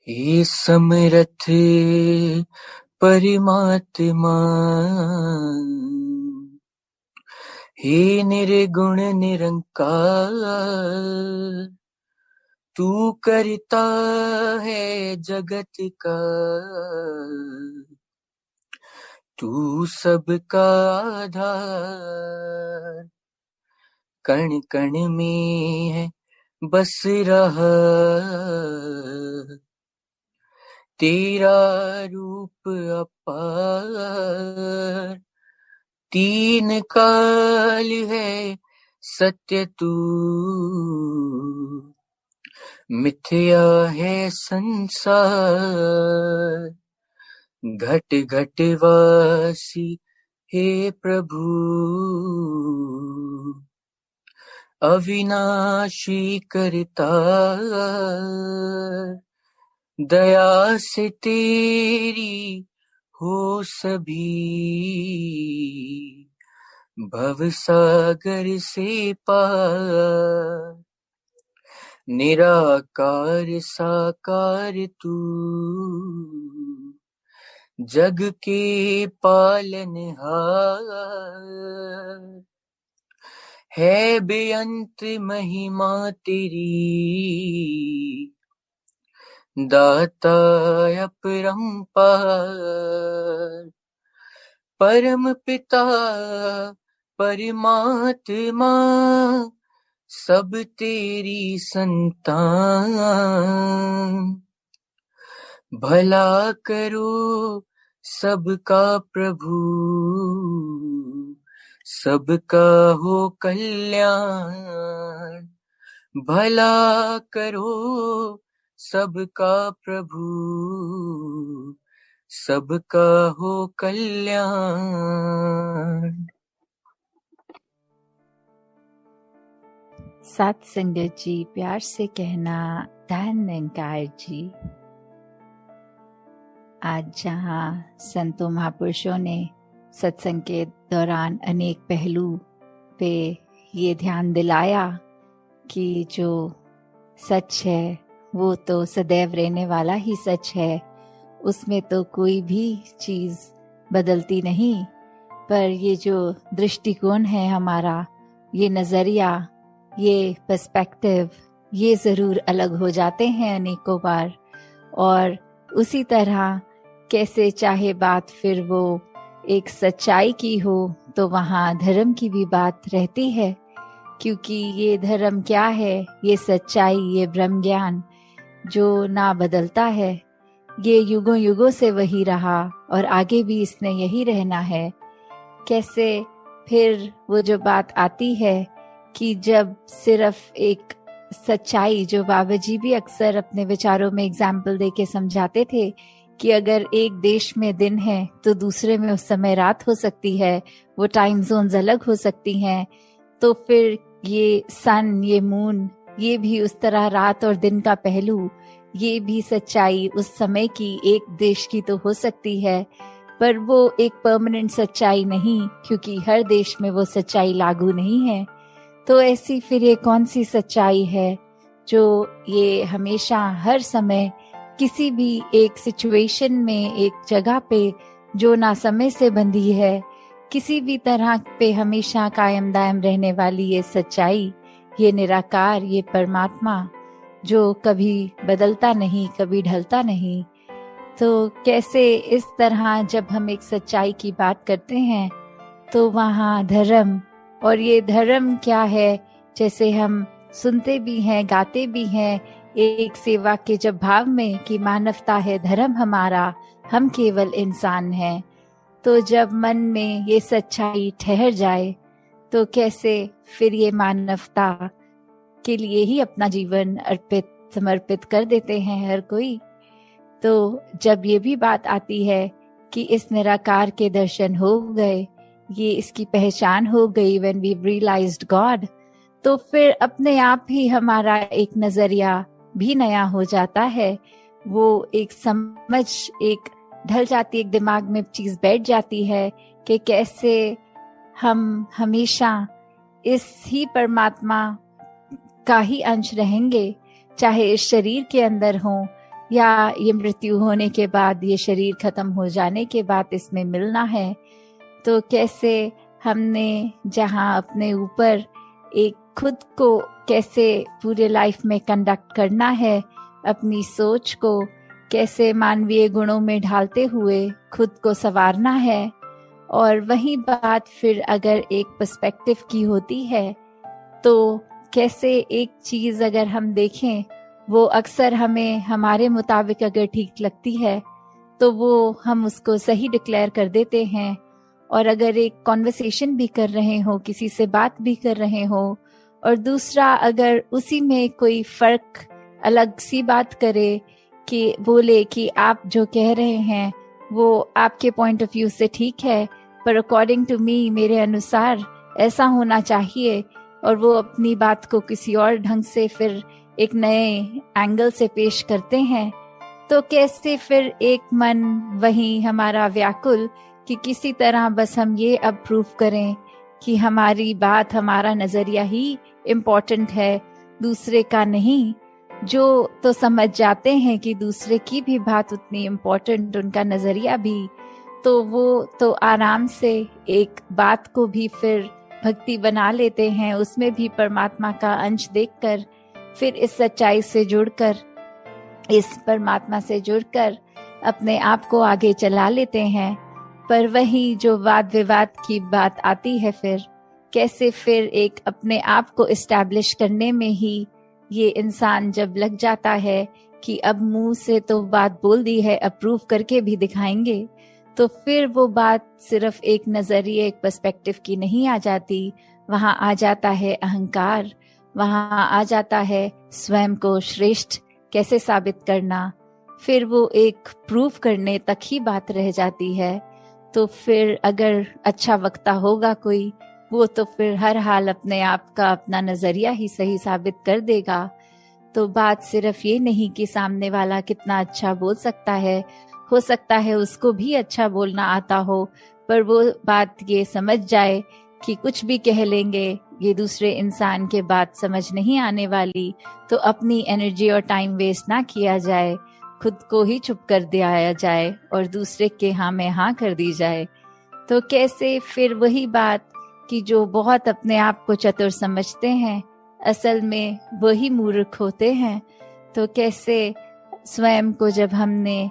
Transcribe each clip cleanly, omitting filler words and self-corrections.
हे समरथ परमात्मा, हे निर्गुण निरंकार, तू करता है जगत का, तू सबका आधार। कण कण में है बस रहा तेरा रूप अपार। तीन काल है सत्य तू, मिथ्या है संसार। घट घट वासी हे प्रभु, अविनाशी करतार। दया से तेरी हो सभी, भवसागर से पार। निराकार साकार तू, जग के पालनहार। है बेअंत महिमा तेरी, दाता अपरंपार। परम पिता परमात्मा, सब तेरी संतान। भला करो सबका प्रभु, सबका हो कल्याण। भला करो सबका प्रभु, सबका हो कल्याण। साथ संगत जी, प्यार से कहना धन निरंकार जी। आज जहाँ संतों महापुरुषों ने सत्संग के दौरान अनेक पहलू पे ये ध्यान दिलाया कि जो सच है वो तो सदैव रहने वाला ही सच है, उसमें तो कोई भी चीज बदलती नहीं। पर ये जो दृष्टिकोण है हमारा, ये नजरिया, ये पर्सपेक्टिव, ये जरूर अलग हो जाते हैं अनेकों बार। और उसी तरह कैसे चाहे बात फिर वो एक सच्चाई की हो, तो वहाँ धर्म की भी बात रहती है। क्योंकि ये धर्म क्या है, ये सच्चाई, ये ब्रह्म ज्ञान जो ना बदलता है, ये युगों युगों से वही रहा और आगे भी इसने यही रहना है। कैसे फिर वो जो बात आती है कि जब सिर्फ एक सच्चाई, जो बाबा जी भी अक्सर अपने विचारों में एग्जाम्पल देके समझाते थे कि अगर एक देश में दिन है तो दूसरे में उस समय रात हो सकती है, वो टाइम जोन्स अलग हो सकती हैं। तो फिर ये सन, ये मून, ये भी उस तरह रात और दिन का पहलू, ये भी सच्चाई उस समय की एक देश की तो हो सकती है, पर वो एक परमानेंट सच्चाई नहीं, क्योंकि हर देश में वो सच्चाई लागू नहीं है। तो ऐसी फिर ये कौन सी सच्चाई है जो ये हमेशा हर समय किसी भी एक सिचुएशन में, एक जगह पे, जो ना समय से बंधी है, किसी भी तरह पे हमेशा कायम दायम रहने वाली ये सच्चाई, ये निराकार, ये परमात्मा जो कभी बदलता नहीं, कभी ढलता नहीं। तो कैसे इस तरह जब हम एक सच्चाई की बात करते हैं तो वहाँ धर्म, और ये धर्म क्या है, जैसे हम सुनते भी हैं, गाते भी हैं एक सेवा के जब भाव में कि मानवता है धर्म हमारा, हम केवल इंसान हैं। तो जब मन में ये सच्चाई ठहर जाए तो कैसे फिर ये मानवता के लिए ही अपना जीवन अर्पित, समर्पित कर देते हैं हर कोई। तो जब ये भी बात आती है कि इस निराकार के दर्शन हो गए, ये इसकी पहचान हो गई, when we've realized God, तो फिर अपने आप ही हमारा एक नजरिया भी नया हो जाता है। वो एक समझ एक ढल जाती, एक दिमाग में चीज बैठ जाती है कि कैसे हम हमेशा इस ही परमात्मा का ही अंश रहेंगे, चाहे इस शरीर के अंदर हो, या ये मृत्यु होने के बाद, ये शरीर खत्म हो जाने के बाद इसमें मिलना है। तो कैसे हमने जहाँ अपने ऊपर एक खुद को कैसे पूरे लाइफ में कंडक्ट करना है, अपनी सोच को कैसे मानवीय गुणों में ढालते हुए खुद को संवारना है। और वही बात फिर अगर एक पर्सपेक्टिव की होती है तो कैसे एक चीज अगर हम देखें वो अक्सर हमें हमारे मुताबिक अगर ठीक लगती है तो वो हम उसको सही डिक्लेयर कर देते हैं। और अगर एक कॉन्वर्सेशन भी कर रहे हो, किसी से बात भी कर रहे हो, और दूसरा अगर उसी में कोई फर्क अलग सी बात करे कि बोले कि आप जो कह रहे हैं वो आपके पॉइंट ऑफ व्यू से ठीक है, पर अकॉर्डिंग टू मी, मेरे अनुसार ऐसा होना चाहिए, और वो अपनी बात को किसी और ढंग से फिर एक नए एंगल से पेश करते हैं, तो कैसे फिर एक मन वही हमारा व्याकुल कि किसी तरह बस हम ये अब प्रूव करें कि हमारी बात, हमारा नजरिया ही इम्पोर्टेंट है, दूसरे का नहीं। जो तो समझ जाते हैं कि दूसरे की भी बात उतनी इम्पोर्टेंट, उनका नजरिया भी, तो वो तो आराम से एक बात को भी फिर भक्ति बना लेते हैं, उसमें भी परमात्मा का अंश देखकर, फिर इस सच्चाई से जुड़कर, इस परमात्मा से जुड़कर अपने आप को आगे चला लेते हैं। पर वही जो वाद विवाद की बात आती है, फिर कैसे फिर एक अपने आप को इस्टेब्लिश करने में ही ये इंसान जब लग जाता है कि अब मुंह से तो बात बोल दी है, अप्रूव करके भी दिखाएंगे, तो फिर वो बात सिर्फ एक नजरिए, एक पर्सपेक्टिव की नहीं आ जाती, वहां आ जाता है अहंकार, वहां आ जाता है स्वयं को श्रेष्ठ कैसे साबित करना, फिर वो एक प्रूफ करने तक ही बात रह जाती है। तो फिर अगर अच्छा वक्ता होगा कोई, वो तो फिर हर हाल अपने आप का अपना नजरिया ही सही साबित कर देगा। तो बात सिर्फ ये नहीं कि सामने वाला कितना अच्छा बोल सकता है, हो सकता है उसको भी अच्छा बोलना आता हो, पर वो बात ये समझ जाए कि कुछ भी कह लेंगे, ये दूसरे इंसान के बात समझ नहीं आने वाली, तो अपनी एनर्जी और टाइम वेस्ट ना किया जाए, खुद को ही चुप कर दिया जाए और दूसरे के हाँ में हाँ कर दी जाए। तो कैसे फिर वही बात कि जो बहुत अपने आप को चतुर समझते हैं, असल में वही मूर्ख होते हैं। तो कैसे स्वयं को जब हमने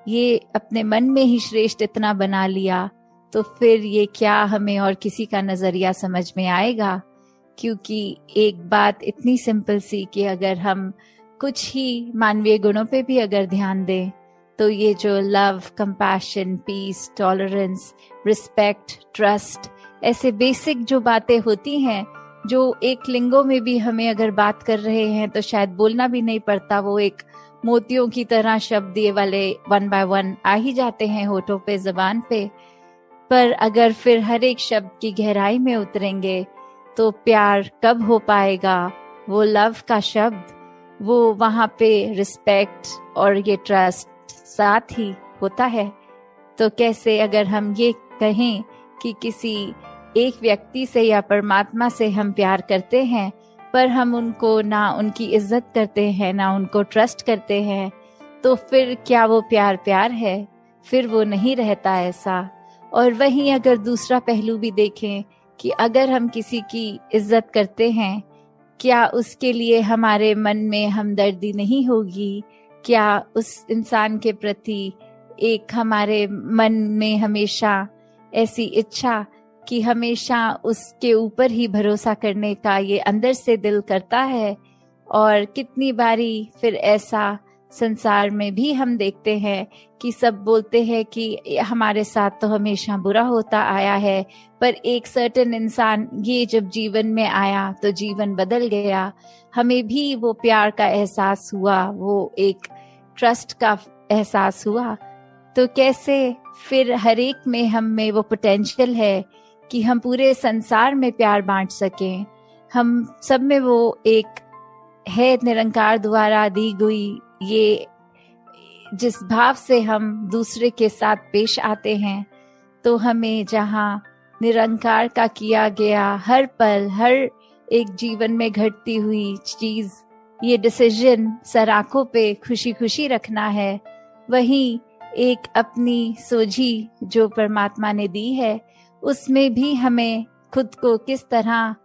ये अपने मन में ही श्रेष्ठ इतना बना लिया, तो फिर ये क्या हमें और किसी का नजरिया समझ में आएगा। क्योंकि एक बात इतनी सिंपल सी कि अगर हम कुछ ही मानवीय गुणों पे भी अगर ध्यान दें, तो ये जो love, compassion, peace, tolerance, respect, trust, ऐसे बेसिक जो बातें होती हैं, जो एक लिंगों में भी हमें अगर बात कर रहे हैं तो शायद बोलना भी नहीं पड़ता, वो एक मोतियों की तरह शब्द ये वाले 1 by 1 आ ही जाते हैं होठों पे, जबान पे। पर अगर फिर हर एक शब्द की गहराई में उतरेंगे तो प्यार कब हो पाएगा, वो लव का शब्द, वो वहां पे रिस्पेक्ट और ये ट्रस्ट साथ ही होता है। तो कैसे अगर हम ये कहें कि किसी एक व्यक्ति से या परमात्मा से हम प्यार करते हैं, पर हम उनको ना उनकी इज्जत करते हैं, ना उनको ट्रस्ट करते हैं, तो फिर क्या वो प्यार प्यार है? फिर वो नहीं रहता ऐसा। और वहीं अगर दूसरा पहलू भी देखें कि अगर हम किसी की इज्जत करते हैं, क्या उसके लिए हमारे मन में हमदर्दी नहीं होगी? क्या उस इंसान के प्रति एक हमारे मन में हमेशा ऐसी इच्छा कि हमेशा उसके ऊपर ही भरोसा करने का ये अंदर से दिल करता है? और कितनी बारी फिर ऐसा संसार में भी हम देखते हैं कि सब बोलते हैं कि हमारे साथ तो हमेशा बुरा होता आया है, पर एक सर्टेन इंसान ये जब जीवन में आया तो जीवन बदल गया, हमें भी वो प्यार का एहसास हुआ, वो एक ट्रस्ट का एहसास हुआ। तो कैसे फिर हर एक में हम में वो पोटेंशियल है कि हम पूरे संसार में प्यार बांट सकें। हम सब में वो एक है निरंकार द्वारा दी गई, ये जिस भाव से हम दूसरे के साथ पेश आते हैं, तो हमें जहाँ निरंकार का किया गया हर पल, हर एक जीवन में घटती हुई चीज ये डिसीजन सर आंखों पे खुशी खुशी रखना है, वहीं एक अपनी सोझी जो परमात्मा ने दी है उसमें भी हमें खुद को किस तरह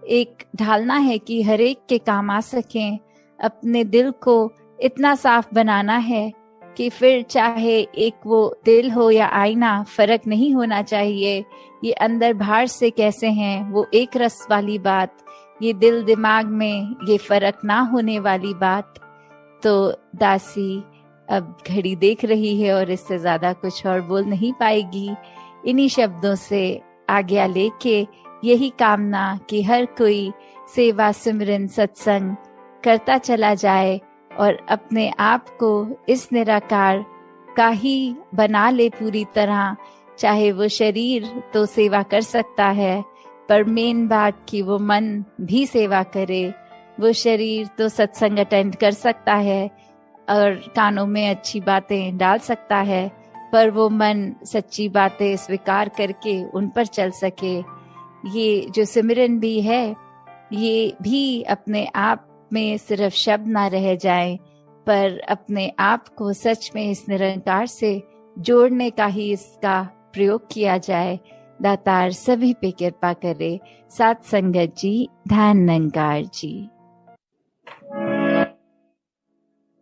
एक ढालना है कि हर एक के काम आ सकें। अपने दिल को इतना साफ बनाना है कि फिर चाहे एक वो दिल हो या आईना, फर्क नहीं होना चाहिए। ये अंदर बाहर से कैसे हैं वो एक रस वाली बात, ये दिल दिमाग में ये फर्क ना होने वाली बात। तो दासी अब घड़ी देख रही है और इससे ज्यादा कुछ और बोल नहीं पाएगी। इन्हीं शब्दों से आज्ञा लेके यही कामना कि हर कोई सेवा सिमरन सत्संग करता चला जाए और अपने आप को इस निराकार का ही बना ले पूरी तरह। चाहे वो शरीर तो सेवा कर सकता है, पर मेन बात कि वो मन भी सेवा करे। वो शरीर तो सत्संग अटेंड कर सकता है और कानों में अच्छी बातें डाल सकता है, पर वो मन सच्ची बातें स्वीकार करके उन पर चल सके। ये जो सिमरन भी है ये भी अपने आप में सिर्फ शब्द ना रह जाए, पर अपने आप को सच में इस निरंकार से जोड़ने का ही इसका प्रयोग किया जाए। दातार सभी पे कृपा करे। साथ संगत जी, ध्यान निरंकार जी।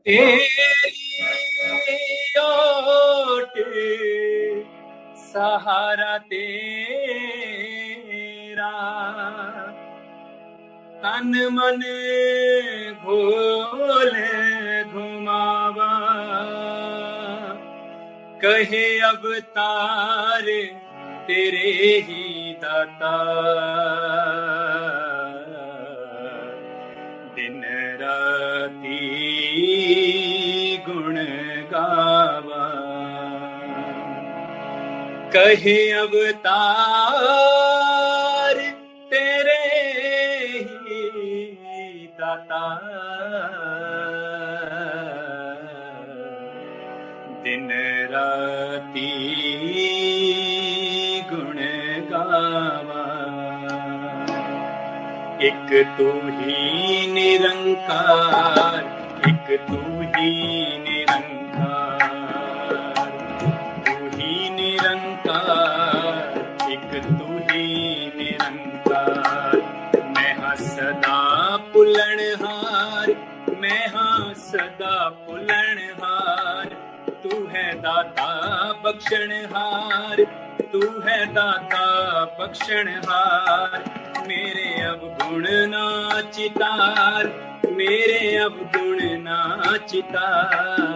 तेरी ओट सहारा तेरा, तन मन घोल घुमावा, कहे अवतार तेरे ही दाता, दिन राती गुण गावा, कहे अवतार तेरे ही दाता, दिन राती गुण गावा। एक तू ही निरंकार, एक तू ही निरंकार, तू ही निरंकार, एक तू ही निरंकार। मैं हाँ सदा पुलनहार, मैं हाँ सदा पुलनहार, तू है दाता बख्शनहार, तू है दाता बख्शनहार। मेरे अवगुण नाचितार, मेरे अवगुण नाचितार।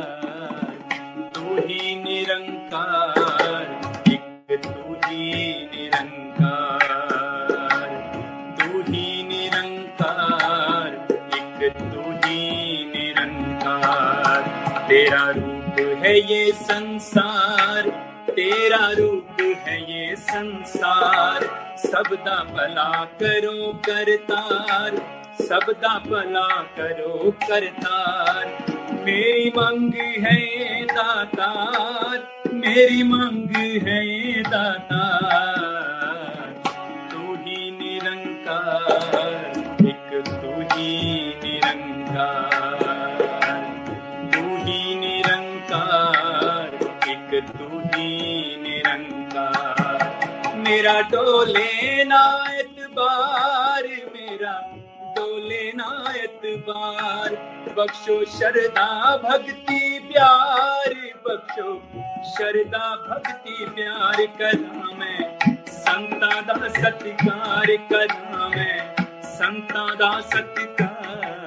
तू ही निरंकार, एक तू ही निरंकार, तू ही निरंकार, एक तू ही निरंकार। तेरा रूप है ये संसार, तेरा रूप है ये संसार। सबदा भला करो करतार, सबदा भला करो करतार। मेरी मांग है दातार, मेरी मांग है दातार। तू ही निरंकार, एक तू ही निरंकार, तू ही निरंकार, एक तू ही निरंकार। मेरा डोले ना एतबार, मेरा डोले ना एतबार। बख्शो शरदा भक्ति प्यार, बख्शो शरदा भक्ति प्यार। करा मैं संता दा सत्कार, करा मैं संता दा सत्कार।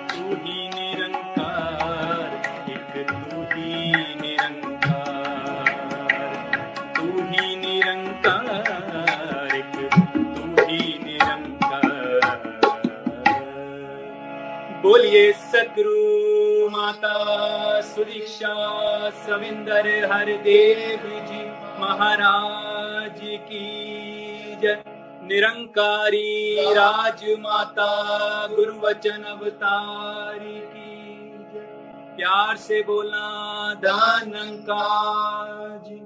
तू ही निरंकार, एक तू ही निरंकार, तू ही निरंकार, एक तू ही निरंकार। बोलिए सतगुरु माता सुदीक्षा सविंदर हरदेव जी महाराज की जय। निरंकारी राजमाता गुरु वचन अवतारी की जय। प्यार से बोला धन्यंकार जी।